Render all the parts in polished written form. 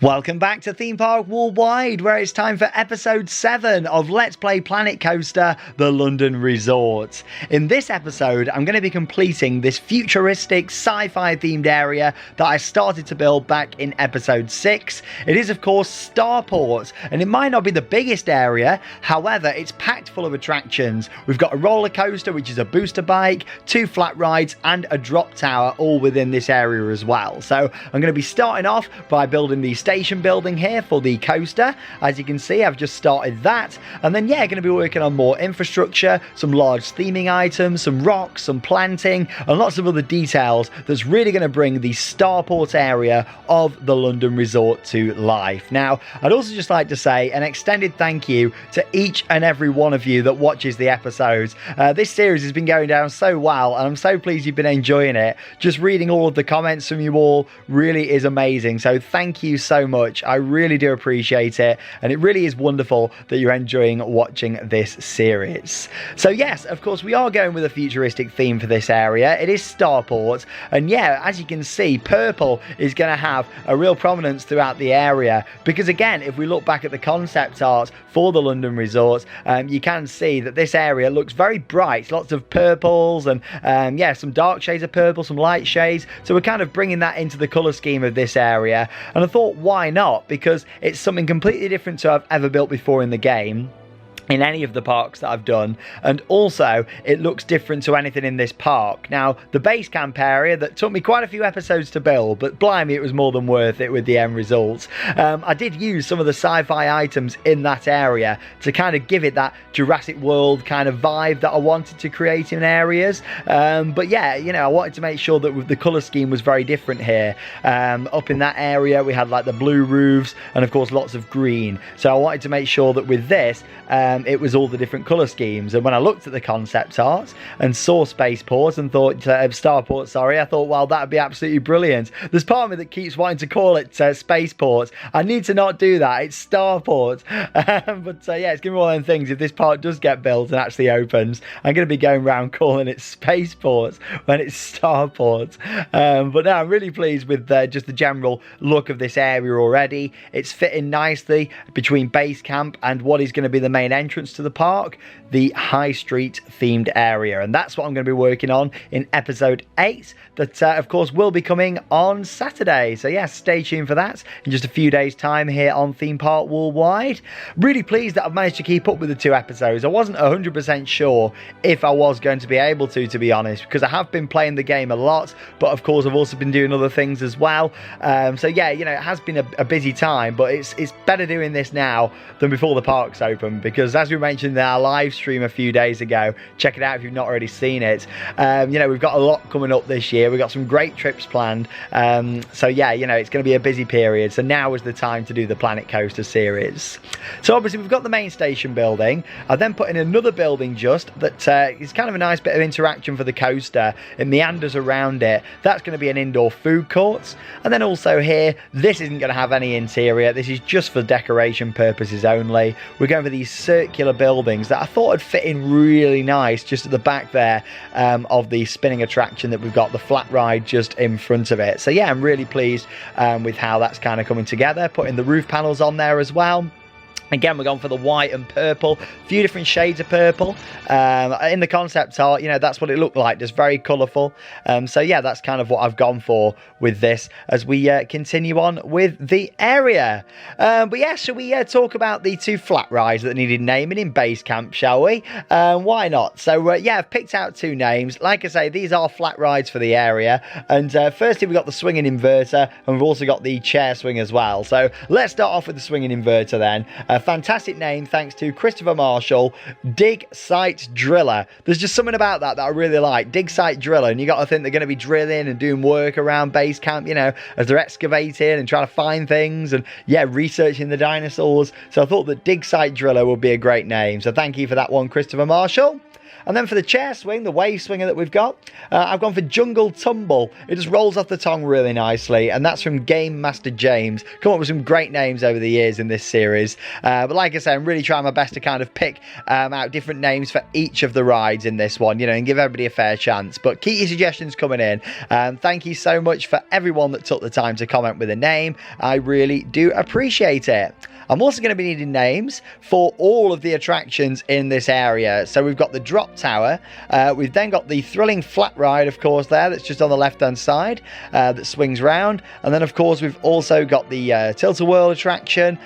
Welcome back to Theme Park Worldwide, where it's time for episode 7 of Let's Play Planet Coaster, the London Resort. In this episode, I'm going to be completing this futuristic sci-fi themed area that I started to build back in episode 6. It is, of course, Starport, and it might not be the biggest area, however, it's packed full of attractions. We've got a roller coaster, which is a booster bike, 2 flat rides, and a drop tower, all within this area as well. So I'm going to be starting off by building the station building here for the coaster. As you can see, I've just started that, and then going to be working on more infrastructure, some large theming items, some rocks, some planting, and lots of other details that's really going to bring the Starport area of the London Resort to life. Now, I'd also just like to say an extended thank you to each and every one of you that watches the episodes. This series has been going down so well, and I'm so pleased you've been enjoying it. Just reading all of the comments from you all really is amazing, so thank you so much. I really do appreciate it, and it really is wonderful that you're enjoying watching this series. So yes, of course, we are going with a futuristic theme for this area. It is Starport, and as you can see, purple is going to have a real prominence throughout the area, because again, if we look back at the concept art for the London Resort, you can see that this area looks very bright, lots of purples and some dark shades of purple, some light shades, so we're kind of bringing that into the colour scheme of this area. And I thought, why not? Because it's something completely different to I've ever built before in the game, in any of the parks that I've done, and also it looks different to anything in this park. Now, the base camp area that took me quite a few episodes to build, but blimey, it was more than worth it with the end result. I did use some of the sci-fi items in that area to kind of give it that Jurassic World kind of vibe that I wanted to create in areas, but I wanted to make sure that the colour scheme was very different here. Up in that area we had like the blue roofs and of course lots of green, so I wanted to make sure that with this it was all the different colour schemes. And when I looked at the concept art and saw Spaceport and thought, Starport, sorry, I thought, well, that would be absolutely brilliant. There's part of me that keeps wanting to call it Spaceport. I need to not do that. It's Starport. But it's going to be one of them things. If this park does get built and actually opens, I'm going to be going around calling it Spaceport when it's Starport. But no, I'm really pleased with just the general look of this area already. It's fitting nicely between base camp and what is going to be the main entrance to the park, the High Street themed area, and that's what I'm going to be working on in episode 8 that of course will be coming on Saturday. So stay tuned for that in just a few days time here on Theme Park Worldwide. Really pleased that I've managed to keep up with the 2 episodes. I wasn't 100% sure if I was going to be able to be honest, because I have been playing the game a lot, but of course I've also been doing other things as well. It has been a busy time, but it's better doing this now than before the park's open, because as we mentioned in our live stream a few days ago, check it out if you've not already seen it, we've got a lot coming up this year. We've got some great trips planned, it's going to be a busy period, so now is the time to do the Planet Coaster series. So obviously we've got the main station building. I then put in another building just that is kind of a nice bit of interaction for the coaster. It meanders around it. That's going to be an indoor food court, and then also here, this isn't going to have any interior. This is just for decoration purposes only. We're going for these circular buildings that I thought would fit in really nice just at the back there of the spinning attraction that we've got, the flat ride just in front of it. So I'm really pleased with how that's kind of coming together, putting the roof panels on there as well. Again, we're going for the white and purple, a few different shades of purple. In the concept art, that's what it looked like, just very colourful. That's kind of what I've gone for with this as we continue on with the area. Shall we talk about the 2 flat rides that needed naming in base camp, shall we? Why not? So, I've picked out 2 names. Like I say, these are flat rides for the area. And firstly, we've got the swinging inverter, and we've also got the chair swing as well. So, let's start off with the swinging inverter then. A fantastic name, thanks to Christopher Marshall, Dig Site Driller. There's just something about that I really like. Dig Site Driller, and you got to think they're going to be drilling and doing work around base camp, as they're excavating and trying to find things and researching the dinosaurs. So I thought that Dig Site Driller would be a great name. So thank you for that one, Christopher Marshall. And then for the chair swing, the wave swinger that we've got, I've gone for Jungle Tumble. It just rolls off the tongue really nicely, and that's from Game Master James. Come up with some great names over the years in this series. But like I say, I'm really trying my best to kind of pick out different names for each of the rides in this one, you know, and give everybody a fair chance. But keep your suggestions coming in. Thank you so much for everyone that took the time to comment with a name. I really do appreciate it. I'm also going to be needing names for all of the attractions in this area. So we've got the drop tower. We've then got the thrilling flat ride, of course, there. That's just on the left-hand side that swings round. And then, of course, we've also got the Tilt-A-Whirl attraction,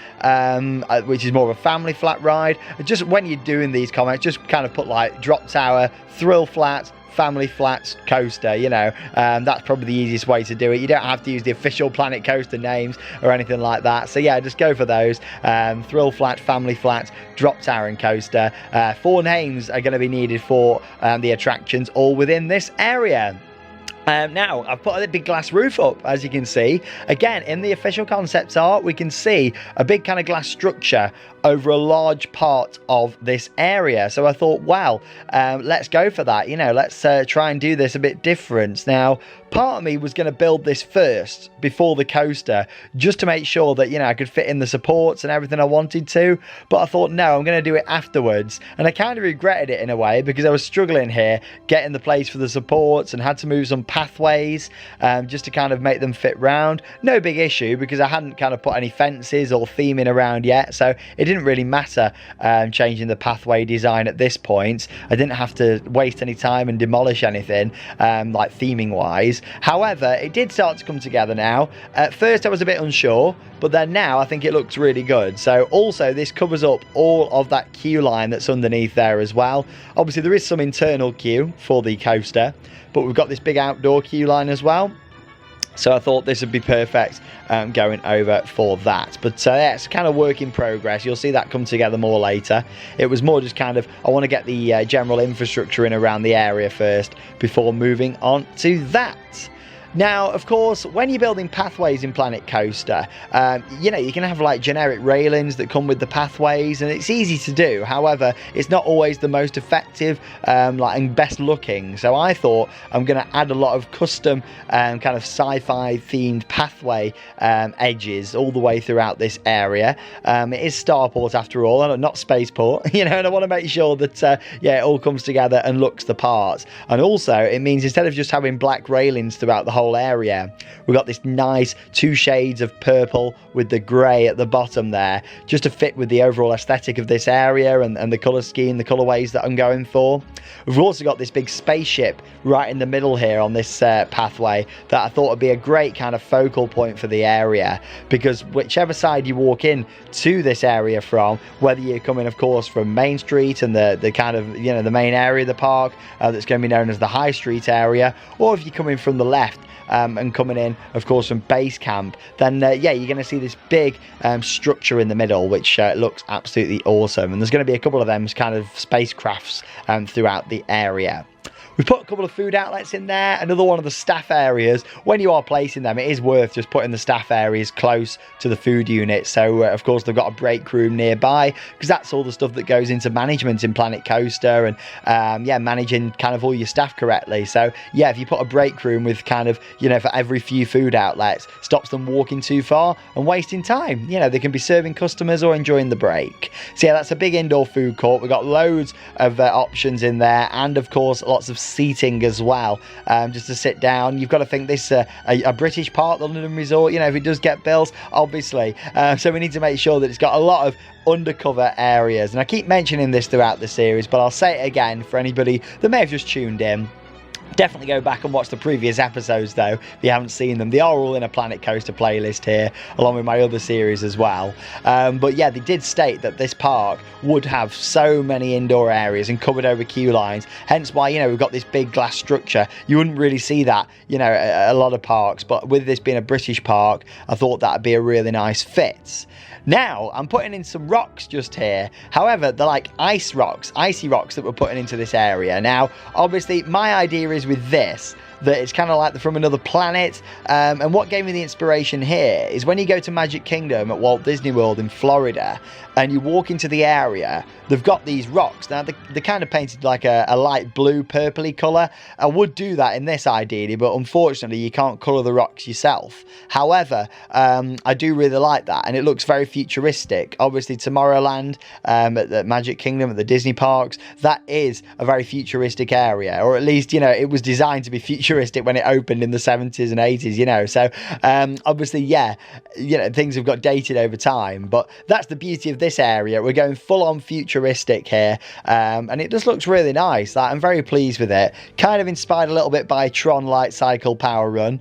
which is more of a family flat ride. Just when you're doing these comments, just kind of put like drop tower, thrill flat, family flats coaster, you know. That's probably the easiest way to do it. You don't have to use the official Planet Coaster names or anything like that. So yeah, just go for those. Thrill flat, family flat, drop tower and coaster. 4 names are going to be needed for the attractions all within this area. Now, I've put a big glass roof up, as you can see. Again, in the official concept art, we can see a big kind of glass structure over a large part of this area. So I thought, well, let's go for that. You know, let's try and do this a bit different. Now, part of me was going to build this first before the coaster, just to make sure that, you know, I could fit in the supports and everything I wanted to. But I thought, no, I'm going to do it afterwards. And I kind of regretted it in a way, because I was struggling here getting the place for the supports and had to move some pathways just to kind of make them fit round. No big issue, because I hadn't kind of put any fences or theming around yet, so it didn't really matter changing the pathway design at this point. I didn't have to waste any time and demolish anything like theming wise. However, it did start to come together now. At first I was a bit unsure, but then now I think it looks really good. So also this covers up all of that queue line that's underneath there as well. Obviously there is some internal queue for the coaster, but we've got this big outdoor queue line as well. So I thought this would be perfect going over for that. But yeah, it's kind of work in progress. You'll see that come together more later. It was more just kind of, I want to get the general infrastructure in around the area first before moving on to that. Now, of course, when you're building pathways in Planet Coaster, you know, you can have like generic railings that come with the pathways, and it's easy to do. However, it's not always the most effective and best looking. So I thought I'm going to add a lot of custom kind of sci-fi themed pathway edges all the way throughout this area. It is Starport after all, not Spaceport, you know, and I want to make sure that yeah, it all comes together and looks the part. And also, it means instead of just having black railings throughout the whole area, we've got this nice 2 shades of purple with the grey at the bottom there, just to fit with the overall aesthetic of this area and the colour scheme, the colourways that I'm going for. We've also got this big spaceship right in the middle here on this pathway that I thought would be a great kind of focal point for the area, because whichever side you walk in to this area from, whether you're coming of course from Main Street and the kind of, you know, the main area of the park that's going to be known as the High Street area, or if you're coming from the left and coming in of course from base camp, then yeah, you're going to see this big structure in the middle, which looks absolutely awesome. And there's going to be a couple of them kind of spacecrafts throughout the area. We've put a couple of food outlets in there, another one of the staff areas. When you are placing them, it is worth just putting the staff areas close to the food unit. So, of course, they've got a break room nearby, because that's all the stuff that goes into management in Planet Coaster and, yeah, managing kind of all your staff correctly. So, yeah, if you put a break room with kind of, you know, for every few food outlets, stops them walking too far and wasting time. You know, they can be serving customers or enjoying the break. So, yeah, that's a big indoor food court. We've got loads of options in there, and, of course, lots of seating as well, just to sit down. You've got to think this a British park, the London Resort, you know, if it does get bills, obviously. So we need to make sure that it's got a lot of undercover areas. And I keep mentioning this throughout the series, but I'll say it again for anybody that may have just tuned in. Definitely go back and watch the previous episodes though, if you haven't seen them. They are all in a Planet Coaster playlist here, along with my other series as well. But yeah, they did state that this park would have so many indoor areas and covered over queue lines, hence why, you know, we've got this big glass structure. You wouldn't really see that, you know, a lot of parks, but with this being a British park, I thought that'd be a really nice fit. Now, I'm putting in some rocks just here. However, they're like icy rocks that we're putting into this area. Now, obviously, my idea is with this, that it's kind of like they're from another planet. And what gave me the inspiration here is when you go to Magic Kingdom at Walt Disney World in Florida and you walk into the area, they've got these rocks. Now, they're kind of painted like a light blue, purpley colour. I would do that in this ideally, but unfortunately you can't colour the rocks yourself. However, I do really like that, and it looks very futuristic. Obviously, Tomorrowland, at the Magic Kingdom, at the Disney parks, that is a very futuristic area, or at least, you know, it was designed to be futuristic when it opened in the 70s and 80s, you know. So obviously, yeah, you know, things have got dated over time, but that's the beauty of this area. We're going full on futuristic here, and it just looks really nice. Like, I'm very pleased with it. Kind of inspired a little bit by Tron Light Cycle Power Run,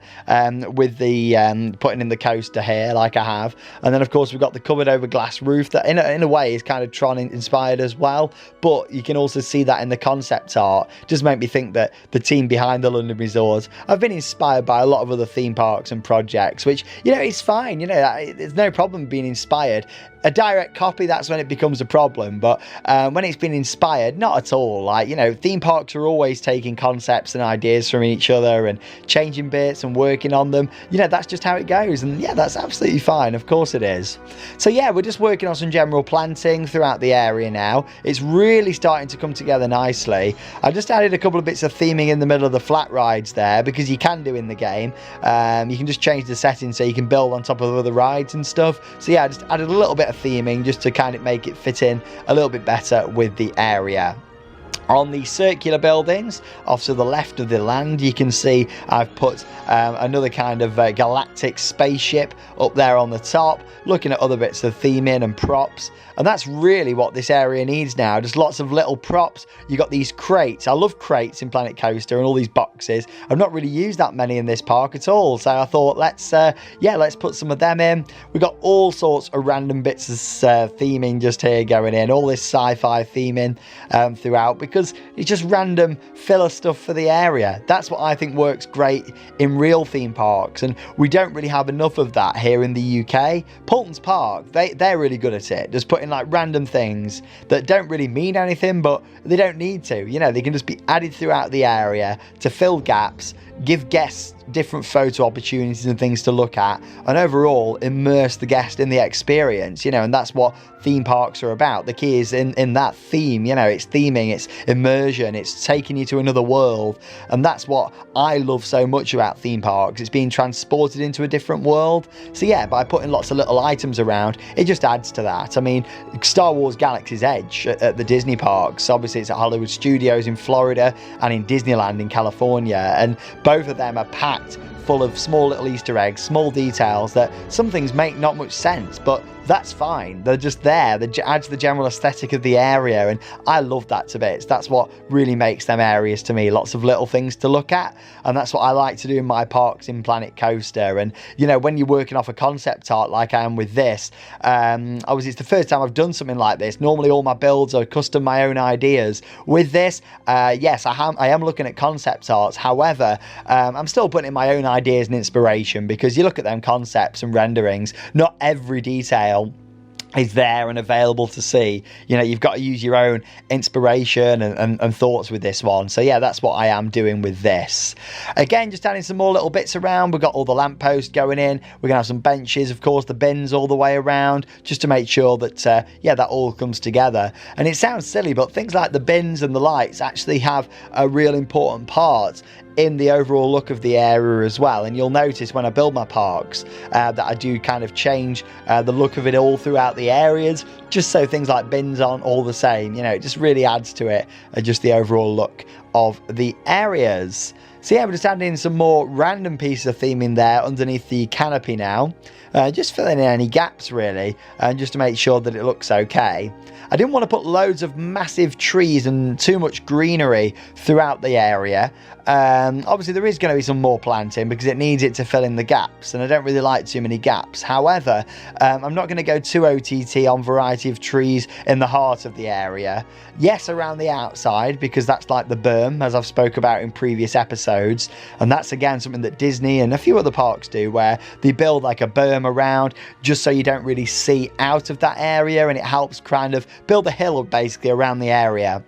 with the putting in the coaster here, like I have. And then of course we've got the covered over glass roof that in a way is kind of Tron inspired as well, but you can also see that in the concept art. Just make me think that the team behind the London Resort have been inspired by a lot of other theme parks and projects, which, you know, it's fine. You know, there's no problem being inspired. A direct copy, that's when it becomes a problem, but when it's been inspired, not at all. Like, you know, theme parks are always taking concepts and ideas from each other and changing bits and working on them. You know, that's just how it goes, and yeah, that's absolutely fine. Of course it is. So yeah, we're just working on some general planting throughout the area now. It's really starting to come together nicely. I just added a couple of bits of theming in the middle of the flat rides there, because you can do in the game. You can just change the settings so you can build on top of other rides and stuff. So yeah, I just added a little bit of theming just to kind of make it fit in a little bit better with the area. On the circular buildings off to the left of the land, you can see I've put another kind of galactic spaceship up there on the top, looking at other bits of theming and props. And that's really what this area needs now, just lots of little props. You got these crates. I love crates in Planet Coaster and all these boxes. I've not really used that many in this park at all, so I thought let's put some of them in. We've got all sorts of random bits of theming just here going in, all this sci-fi theming throughout, because it's just random filler stuff for the area. That's what I think works great in real theme parks, and we don't really have enough of that here in the UK. Paulton's Park, they're really good at it, just putting like random things that don't really mean anything, but they don't need to. You know, they can just be added throughout the area to fill gaps, give guests different photo opportunities and things to look at, and overall immerse the guest in the experience, you know. And that's what theme parks are about. The key is in that theme, you know. It's theming, it's immersion, it's taking you to another world, and that's what I love so much about theme parks. It's being transported into a different world. So yeah, by putting lots of little items around, it just adds to that. I mean, Star Wars Galaxy's Edge at the Disney parks, obviously it's at Hollywood Studios in Florida and in Disneyland in California, and both of them are packed full of small little Easter eggs, small details that some things make not much sense, but that's fine. They're just there. They add to the general aesthetic of the area, and I love that to bits. That's what really makes them areas to me. Lots of little things to look at, and that's what I like to do in my parks in Planet Coaster. And you know, when you're working off a concept art like I am with this, obviously it's the first time I've done something like this. Normally all my builds are custom, my own ideas. With this, yes, I am looking at concept arts. However, I'm still putting in my own ideas and inspiration, because you look at them concepts and renderings, not every detail is there and available to see. You know, you've got to use your own inspiration and thoughts with this one. So yeah, that's what I am doing with this. Again, just adding some more little bits around. We've got all the lampposts going in. We're gonna have some benches, of course, the bins all the way around, just to make sure that yeah, that all comes together. And it sounds silly, but things like the bins and the lights actually have a real important part in the overall look of the area as well. And you'll notice when I build my parks that I do kind of change the look of it all throughout the areas, just so things like bins aren't all the same. You know, it just really adds to it, just the overall look of the areas. So yeah, we're just adding in some more random pieces of theming there underneath the canopy now, just filling in any gaps really, and just to make sure that it looks okay. I didn't want to put loads of massive trees and too much greenery throughout the area. Obviously there is going to be some more planting because it needs it to fill in the gaps, and I don't really like too many gaps. However, I'm not going to go too OTT on variety of trees in the heart of the area. Yes, around the outside, because that's like the berm, as I've spoke about in previous episodes, and that's again something that Disney and a few other parks do, where they build like a berm around just so you don't really see out of that area, and it helps kind of build a hill basically around the area.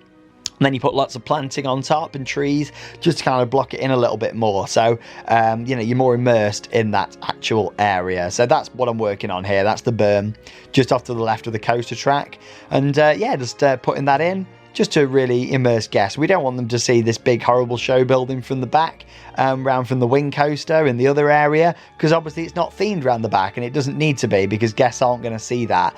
And then you put lots of planting on top and trees just to kind of block it in a little bit more. So, you know, you're more immersed in that actual area. So that's what I'm working on here. That's the berm just off to the left of the coaster track. And yeah, just putting that in just to really immerse guests. We don't want them to see this big horrible show building from the back, round from the wing coaster in the other area, because obviously it's not themed around the back, and it doesn't need to be, because guests aren't going to see that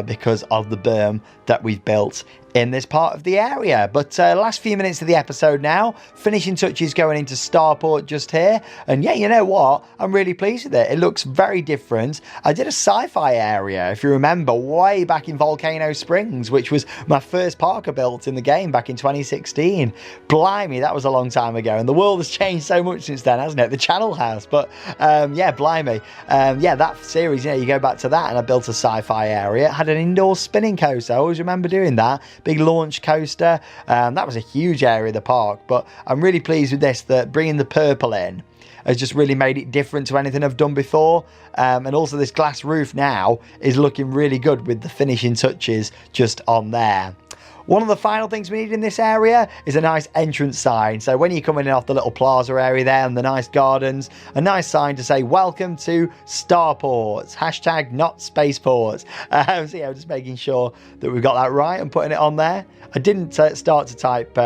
because of the berm that we've built in this part of the area. But last few minutes of the episode now, finishing touches going into Starport just here, and yeah, you know what, I'm really pleased with it. It looks very different. I did a sci-fi area, if you remember, way back in Volcano Springs, which was my first park I built in the game back in 2016. Blimey, that was a long time ago, and the world has changed so much since then, hasn't it? The channel has. But yeah, blimey, yeah, that series, you know, you go back to that, and I built a sci-fi area. It had an indoor spinning coaster. I always remember doing that. Big launch coaster. That was a huge area of the park, but I'm really pleased with this, that bringing the purple in has just really made it different to anything I've done before. And also this glass roof now is looking really good with the finishing touches just on there. One of the final things we need in this area is a nice entrance sign. So when you're coming in off the little plaza area there and the nice gardens, a nice sign to say, welcome to Starport, hashtag not spaceport. So yeah, I'm just making sure that we've got that right and putting it on there. I didn't start to type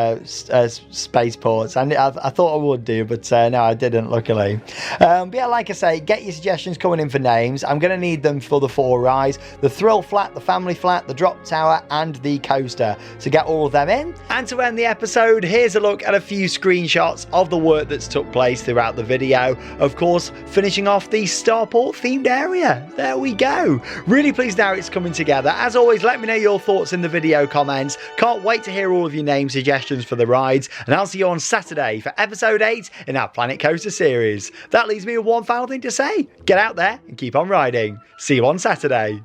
spaceports, and I thought I would do, but no, I didn't, luckily. But yeah, like I say, get your suggestions coming in for names. I'm going to need them for the 4 rides: the Thrill Flat, the Family Flat, the Drop Tower, and the Coaster. So get all of them in. And to end the episode, here's a look at a few screenshots of the work that's took place throughout the video. Of course, finishing off the Starport themed area. There we go. Really pleased how it's coming together. As always, let me know your thoughts in the video comments. Can't wait to hear all of your name suggestions for the rides, and I'll see you on Saturday for episode 8 in our Planet Coaster series. That leaves me with one final thing to say. Get out there and keep on riding. See you on Saturday.